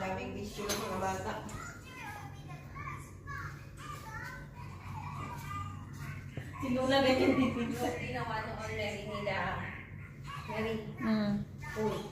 Daming issue ng mga bata. Sinula ganyan dito. Ginawa no already nila. Mary. Mm. Uy.